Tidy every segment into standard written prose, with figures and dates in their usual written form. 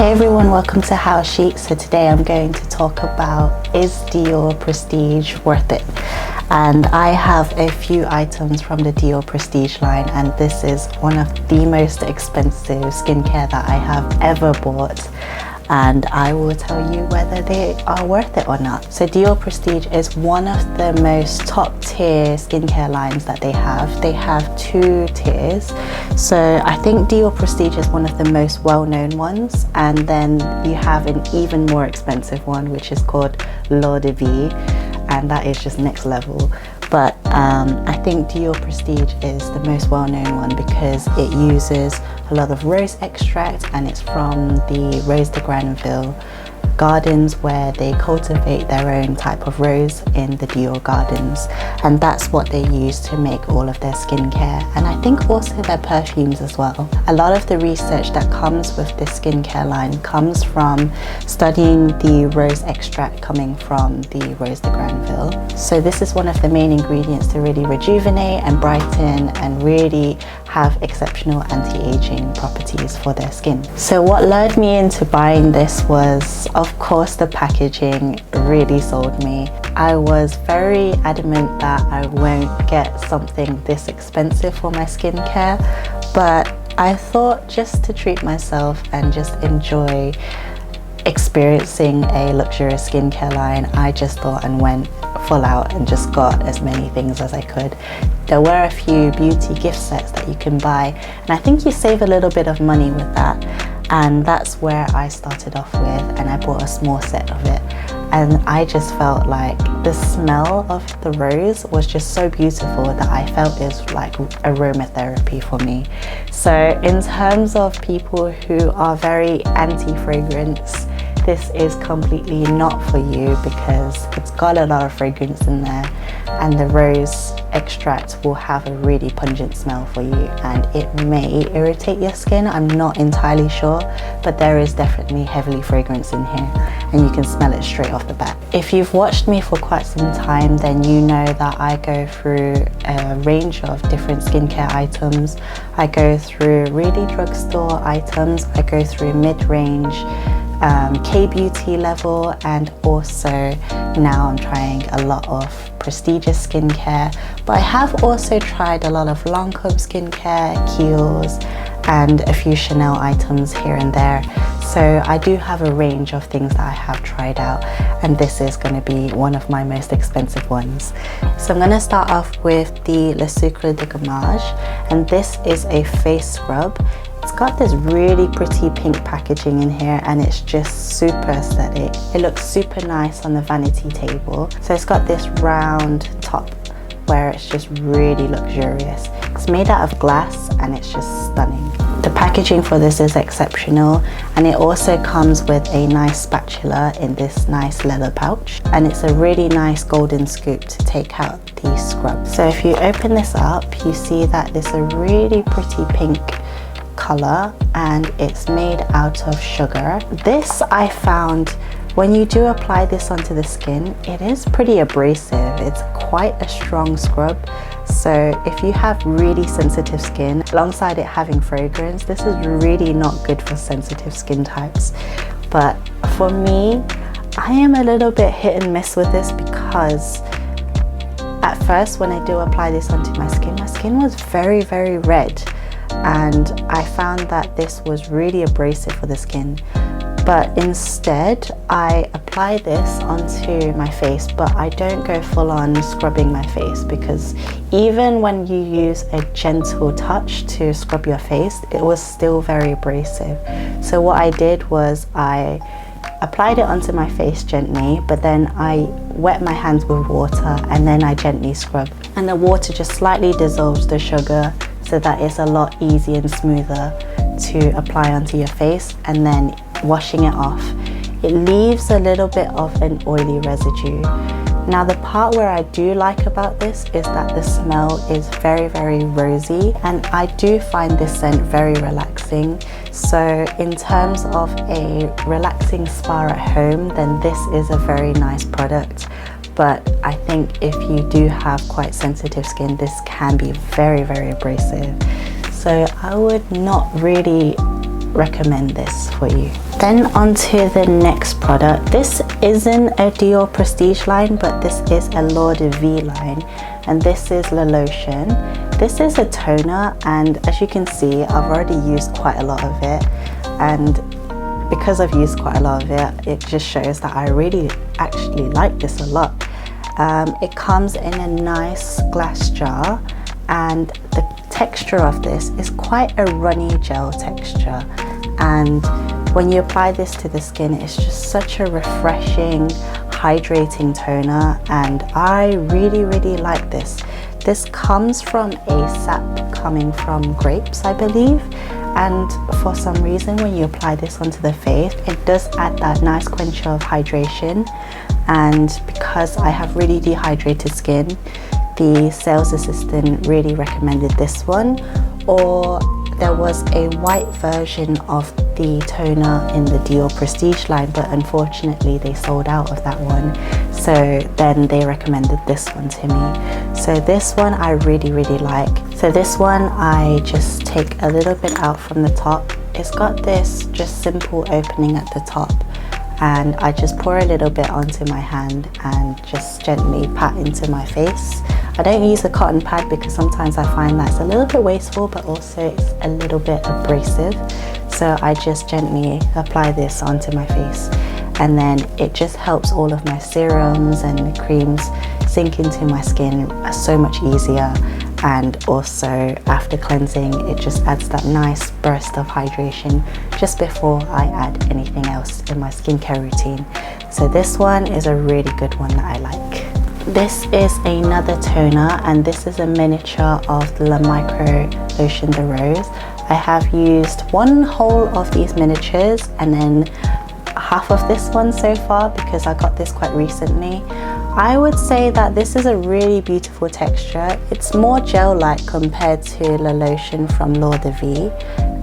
Hey everyone, welcome to Hau Chic. So today I'm going to talk about, is Dior Prestige worth it? And I have a few items from the Dior Prestige line, and this is one of the most expensive skincare that I have ever bought, and I will tell you whether they are worth it or not. So Dior Prestige is one of the most top tier skincare lines that they have. They have two tiers. So I think Dior Prestige is one of the most well-known ones, and then you have an even more expensive one which is called L'Eau de Vie, and that is just next level. But I think Dior Prestige is the most well-known one because it uses a lot of rose extract, and it's from the Rose de Granville gardens where they cultivate their own type of rose in the Dior gardens, and that's what they use to make all of their skincare, and I think also their perfumes as well. A lot of the research that comes with this skincare line comes from studying the rose extract coming from the Rose de Granville. So this is one of the main ingredients to really rejuvenate and brighten and really have exceptional anti-aging properties for their skin. So what lured me into buying this was, of course, the packaging really sold me. I was very adamant that I won't get something this expensive for my skincare, but I thought just to treat myself and just enjoy experiencing a luxurious skincare line, I just thought and went full out and just got as many things as I could. There were a few beauty gift sets that you can buy, and I think you save a little bit of money with that, and that's where I started off with, and I bought a small set of it, and I just felt like the smell of the rose was just so beautiful that I felt it was like aromatherapy for me. So in terms of people who are very anti-fragrance, this is completely not for you because it's got a lot of fragrance in there, and the rose extract will have a really pungent smell for you, and it may irritate your skin. I'm not entirely sure, but there is definitely heavily fragrance in here, and you can smell it straight off the bat. If you've watched me for quite some time, then you know that I go through a range of different skincare items. I go through really drugstore items, I go through mid-range, K-beauty level, and also now I'm trying a lot of prestigious skincare, but I have also tried a lot of Lancome skincare, Kiehl's, and a few Chanel items here and there. So I do have a range of things that I have tried out, and this is going to be one of my most expensive ones. So I'm going to start off with the Sucre de Gommage, and this is a face scrub. It's got this really pretty pink packaging in here, and it's just super aesthetic. It looks super nice on the vanity table. So it's got this round top where it's just really luxurious. It's made out of glass and it's just stunning. The packaging for this is exceptional, and it also comes with a nice spatula in this nice leather pouch, and it's a really nice golden scoop to take out the scrub. So if you open this up, you see that it's a really pretty pink color, and it's made out of sugar. This, I found, when you do apply this onto the skin, it is pretty abrasive. It's quite a strong scrub, so if you have really sensitive skin, alongside it having fragrance, this is really not good for sensitive skin types. But for me, I am a little bit hit and miss with this because at first when I do apply this onto my skin was very, very red, and I found that this was really abrasive for the skin. But instead I apply this onto my face, but I don't go full on scrubbing my face, because even when you use a gentle touch to scrub your face, it was still very abrasive. So what I did was I applied it onto my face gently, but then I wet my hands with water, and then I gently scrub, and the water just slightly dissolves the sugar so that it's a lot easier and smoother to apply onto your face. And then washing it off, it leaves a little bit of an oily residue. Now the part where I do like about this is that the smell is very, very rosy, and I do find this scent very relaxing. So in terms of a relaxing spa at home, then this is a very nice product. But I think if you do have quite sensitive skin, this can be very, very abrasive. So I would not really recommend this for you. Then onto the next product. This isn't a Dior Prestige line, but this is a L'Or de Vie line, and this is the Lotion. This is a toner, and as you can see, I've already used quite a lot of it, and because I've used quite a lot of it, it just shows that I really actually like this a lot. It comes in a nice glass jar, and the texture of this is quite a runny gel texture, and when you apply this to the skin, it's just such a refreshing, hydrating toner, and I really like this. This comes from a sap coming from grapes, I believe, and for some reason when you apply this onto the face, it does add that nice quench of hydration. And because I have really dehydrated skin, the sales assistant really recommended this one, or there was a white version of the toner in the Dior Prestige line, but unfortunately they sold out of that one, so then they recommended this one to me. So this one I really like. So this one I just take a little bit out from the top. It's got this just simple opening at the top, and I just pour a little bit onto my hand and just gently pat into my face. I don't use a cotton pad because sometimes I find that it's a little bit wasteful, but also it's a little bit abrasive. So I just gently apply this onto my face, and then it just helps all of my serums and creams sink into my skin so much easier. And also after cleansing, it just adds that nice burst of hydration just before I add anything else in my skincare routine. So this one is a really good one that I like. This is another toner, and this is a miniature of the Micro Huile de Rose. I have used one whole of these miniatures and then half of this one so far because I got this quite recently. I would say that this is a really beautiful texture. It's more gel-like compared to the Lotion from L'Or de Vie,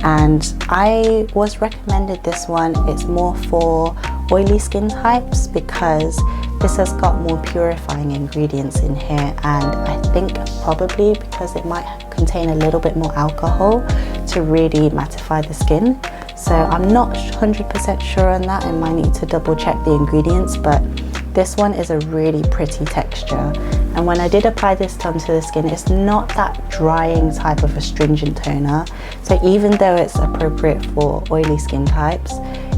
and I was recommended this one. It's more for oily skin types because this has got more purifying ingredients in here, and I think probably because it might contain a little bit more alcohol to really mattify the skin. So I'm not 100% sure on that. I might need to double check the ingredients, but this one is a really pretty texture. And when I did apply this onto the skin, it's not that drying type of astringent toner. So even though it's appropriate for oily skin types,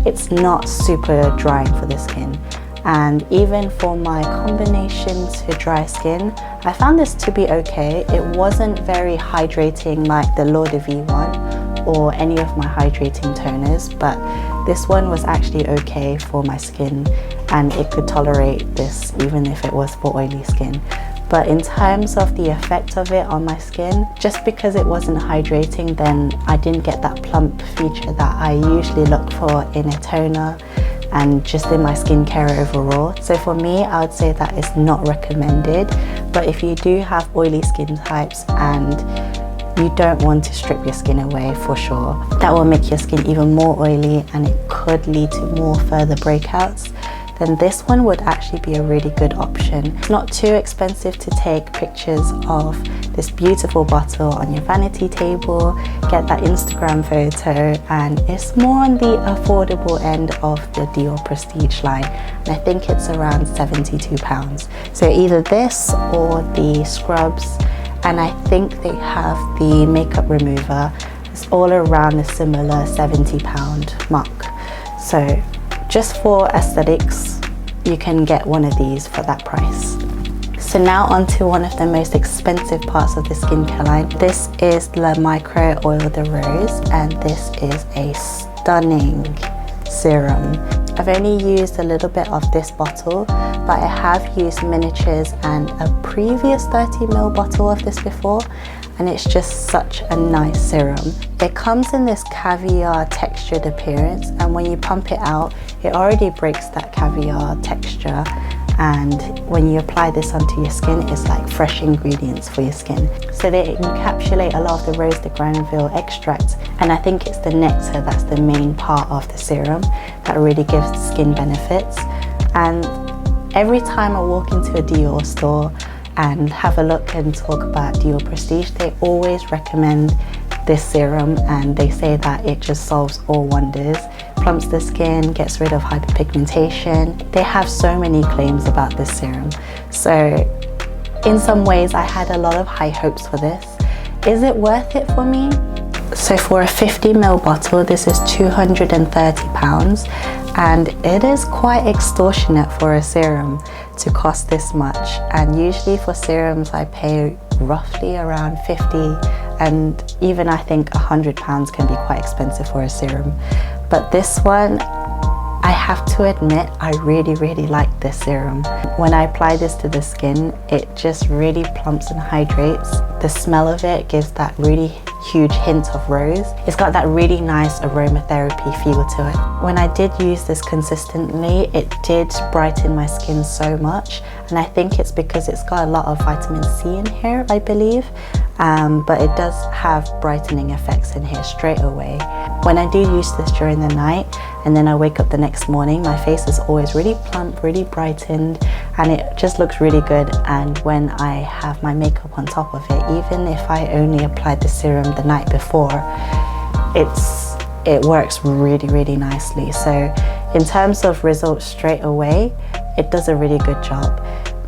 it's not super drying for the skin. And even for my combination to dry skin, I found this to be okay. It wasn't very hydrating like the L'Or de Vie one or any of my hydrating toners, but this one was actually okay for my skin, and it could tolerate this even if it was for oily skin. But in terms of the effect of it on my skin, just because it wasn't hydrating, then I didn't get that plump feature that I usually look for in a toner and just in my skincare overall. So for me, I would say that is not recommended. But if you do have oily skin types and you don't want to strip your skin away, for sure, that will make your skin even more oily and it could lead to more further breakouts, then this one would actually be a really good option. It's not too expensive to take pictures of this beautiful bottle on your vanity table, get that Instagram photo, and it's more on the affordable end of the Dior Prestige line, and I think it's around £72. So either this or the scrubs, and I think they have the makeup remover. It's all around a similar £70 mark. So just for aesthetics, you can get one of these for that price. So now onto one of the most expensive parts of the skincare line. This is the Micro Huile de Rose, and this is a stunning serum. I've only used a little bit of this bottle, but I have used miniatures and a previous 30ml bottle of this before, and it's just such a nice serum. It comes in this caviar textured appearance, and when you pump it out, it already breaks that caviar texture, and when you apply this onto your skin, it's like fresh ingredients for your skin. So they encapsulate a lot of the Rose de Granville extract, and I think it's the nectar that's the main part of the serum that really gives the skin benefits. And every time I walk into a Dior store and have a look and talk about Dior Prestige, they always recommend this serum, and they say that it just solves all wonders. plumps the skin, gets rid of hyperpigmentation. They have so many claims about this serum. So in some ways I had a lot of high hopes for this. Is it worth it for me? So for a 50ml bottle, this is £230, and it is quite extortionate for a serum to cost this much. And usually for serums I pay roughly around 50, and even I think £100 can be quite expensive for a serum. But this one, I have to admit, I really like this serum. When I apply this to the skin, it just really plumps and hydrates. The smell of it gives that really huge hint of rose. It's got that really nice aromatherapy feel to it. When I did use this consistently, it did brighten my skin so much, and I think it's because it's got a lot of vitamin C in here, I believe. But it does have brightening effects in here straight away. When I do use this during the night and then I wake up the next morning, my face is always really plump, really brightened, and it just looks really good. And when I have my makeup on top of it, even if I only applied the serum the night before, it works really nicely. So in terms of results straight away, it does a really good job.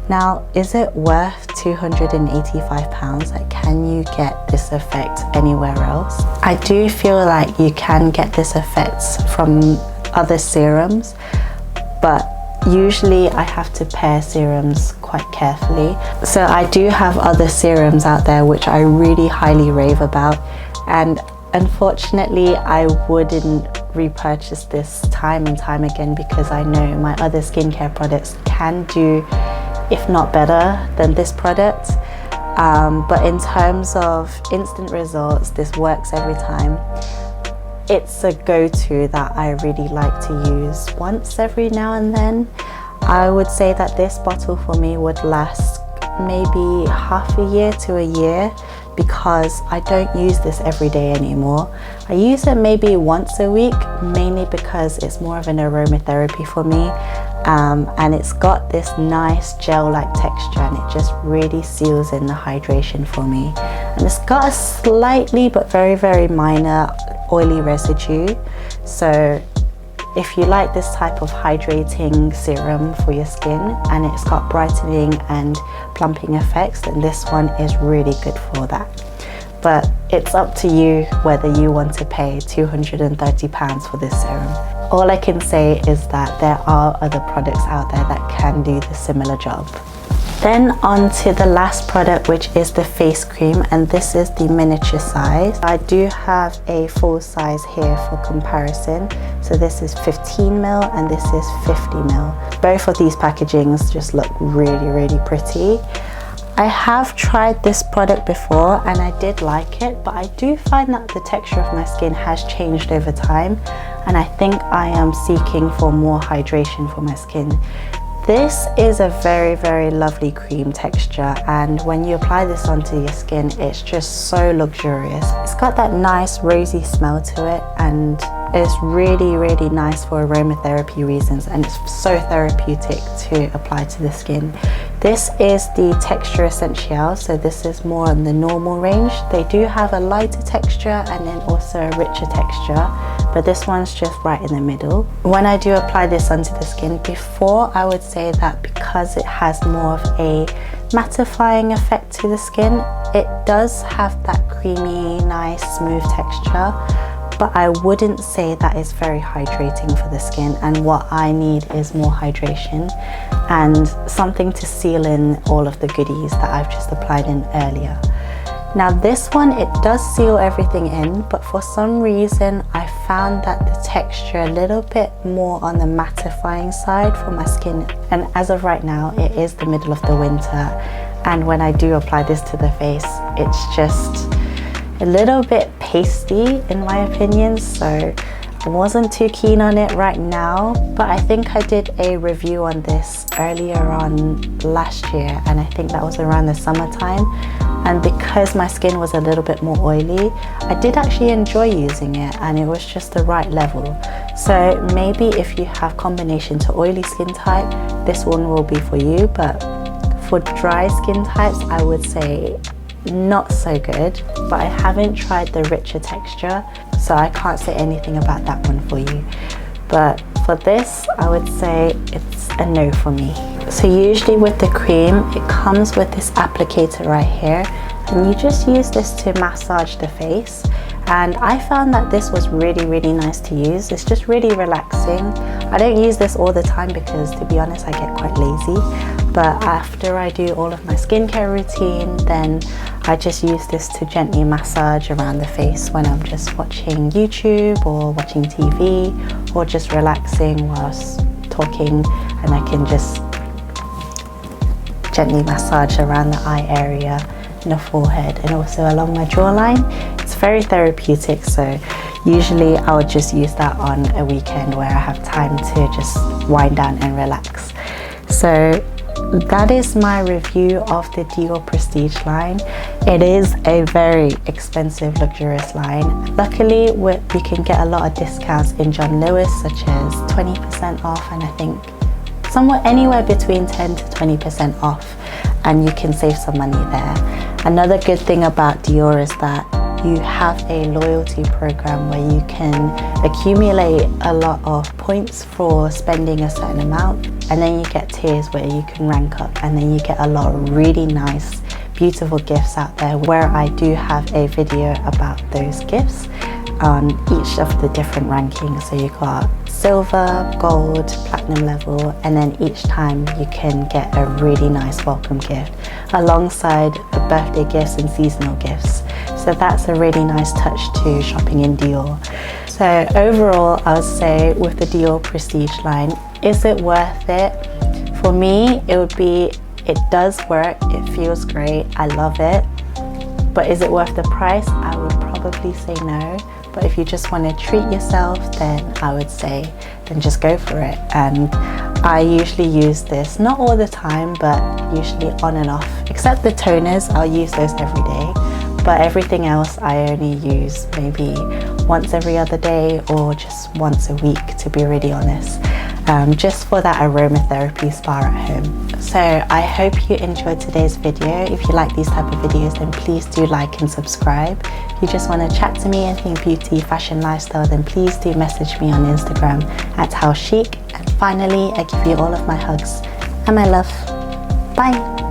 Now, is it worth £285? Like, can you get this effect anywhere else? I do feel like you can get this effect from other serums, but usually I have to pair serums quite carefully. So I do have other serums out there which I really highly rave about, and unfortunately I wouldn't repurchase this time and time again, because I know my other skincare products can do, if not better than this product. But in terms of instant results, this works every time. It's a go-to that I really like to use once every now and then. I would say that this bottle for me would last maybe half a year to a year, because I don't use this every day anymore. I use it maybe once a week, mainly because it's more of an aromatherapy for me. And it's got this nice gel-like texture, and it just really seals in the hydration for me. And it's got a slightly but very minor oily residue. So if you like this type of hydrating serum for your skin and it's got brightening and plumping effects, then this one is really good for that. But it's up to you whether you want to pay £230 for this serum. All I can say is that there are other products out there that can do the similar job. Then on to the last product, which is the face cream, and this is the miniature size. I do have a full size here for comparison. So this is 15ml and this is 50ml. Both of these packagings just look really pretty. I have tried this product before and I did like it, but I do find that the texture of my skin has changed over time, and I think I am seeking for more hydration for my skin. This is a very lovely cream texture, and when you apply this onto your skin, it's just so luxurious. It's got that nice rosy smell to it, and it's really nice for aromatherapy reasons, and it's so therapeutic to apply to the skin. This is the texture Essentielle, so this is more on the normal range. They do have a lighter texture and then also a richer texture, but this one's just right in the middle. When I do apply this onto the skin, before I would say that because it has more of a mattifying effect to the skin, it does have that creamy, nice, smooth texture, but I wouldn't say that it's very hydrating for the skin, and what I need is more hydration and something to seal in all of the goodies that I've just applied in earlier. Now this one, it does seal everything in, but for some reason I found that the texture a little bit more on the mattifying side for my skin, and as of right now it is the middle of the winter, and when I do apply this to the face, it's just a little bit pasty in my opinion, so I wasn't too keen on it right now. But I think I did a review on this earlier on last year, and I think that was around the summertime, and because my skin was a little bit more oily, I did actually enjoy using it, and it was just the right level. So maybe if you have combination to oily skin type, this one will be for you, but for dry skin types I would say not so good. But I haven't tried the richer texture, so I can't say anything about that one for you. but for this I would say it's a no for me. So usually with the cream, it comes with this applicator right here, and you just use this to massage the face. And I found that this was really nice to use. It's just really relaxing. I don't use this all the time because, to be honest, I get quite lazy. But after I do all of my skincare routine, then I just use this to gently massage around the face when I'm just watching YouTube or watching TV or just relaxing whilst talking, and I can just gently massage around the eye area, in the forehead, and also along my jawline. It's very therapeutic, so usually I would just use that on a weekend where I have time to just wind down and relax. So that is my review of the Dior Prestige line. It is a very expensive, luxurious line. Luckily, you can get a lot of discounts in John Lewis, such as 20% off, and I think somewhere anywhere between 10 to 20% off, and you can save some money there. Another good thing about Dior is that you have a loyalty program where you can accumulate a lot of points for spending a certain amount, and then you get tiers where you can rank up, and then you get a lot of really nice, beautiful gifts out there, where I do have a video about those gifts on each of the different rankings. So you got silver, gold, platinum level, and then each time you can get a really nice welcome gift alongside the birthday gifts and seasonal gifts. So that's a really nice touch to shopping in Dior. So overall, I would say with the Dior Prestige line, is it worth it? For me, it does work, it feels great, I love it. But is it worth the price? I would probably say no. But if you just want to treat yourself, then I would say, then just go for it. And I usually use this, not all the time, but usually on and off. Except the toners, I'll use those every day. But everything else I only use maybe once every other day or just once a week, to be really honest. Just for that aromatherapy spa at home. So I hope you enjoyed today's video. If you like these type of videos, then please do like and subscribe. If you just want to chat to me anything beauty, fashion, lifestyle, then please do message me on Instagram at Hau Chic. And finally, I give you all of my hugs and my love. Bye.